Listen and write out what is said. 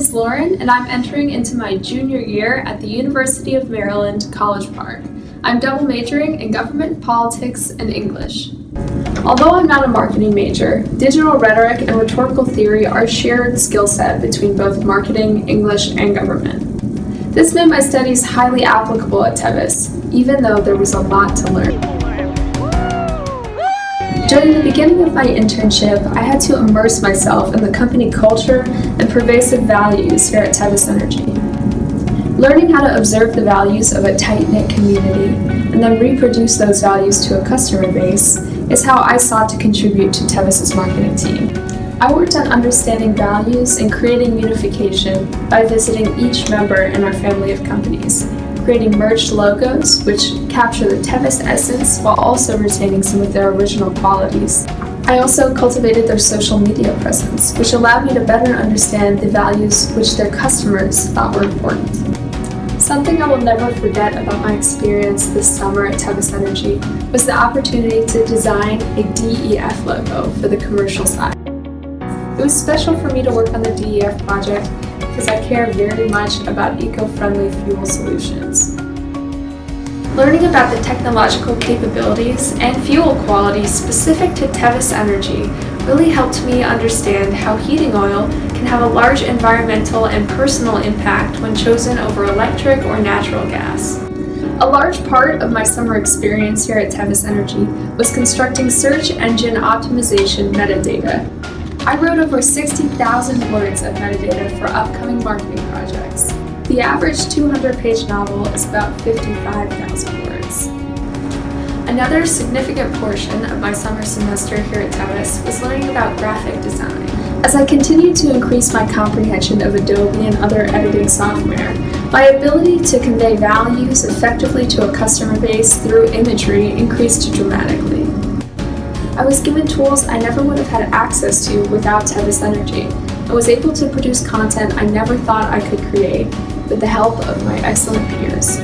is Lauren, and I'm entering into my junior year at the University of Maryland, College Park. I'm double majoring in government, politics, and English. Although I'm not a marketing major, digital rhetoric and rhetorical theory are a shared skill set between both marketing, English, and government. This made my studies highly applicable at Tevis, even though there was a lot to learn. During the beginning of my internship, I had to immerse myself in the company culture and pervasive values here at Tevis Energy. Learning how to observe the values of a tight-knit community and then reproduce those values to a customer base is how I sought to contribute to Tevis's marketing team. I worked on understanding values and creating unification by visiting each member in our family of companies, creating merged logos which capture the Tevis essence while also retaining some of their original qualities. I also cultivated their social media presence, which allowed me to better understand the values which their customers thought were important. Something I will never forget about my experience this summer at Tevis Energy was the opportunity to design a DEF logo for the commercial side. It was special for me to work on the DEF project because I care very much about eco-friendly fuel solutions. Learning about the technological capabilities and fuel quality specific to Tevis Energy really helped me understand how heating oil can have a large environmental and personal impact when chosen over electric or natural gas. A large part of my summer experience here at Tevis Energy was constructing search engine optimization metadata. I wrote over 60,000 words of metadata for upcoming marketing projects. The average 200-page novel is about 55,000 words. Another significant portion of my summer semester here at Tevis was learning about graphic design. As I continued to increase my comprehension of Adobe and other editing software, my ability to convey values effectively to a customer base through imagery increased dramatically. I was given tools I never would have had access to without Tevis Energy, and was able to produce content I never thought I could create with the help of my excellent peers.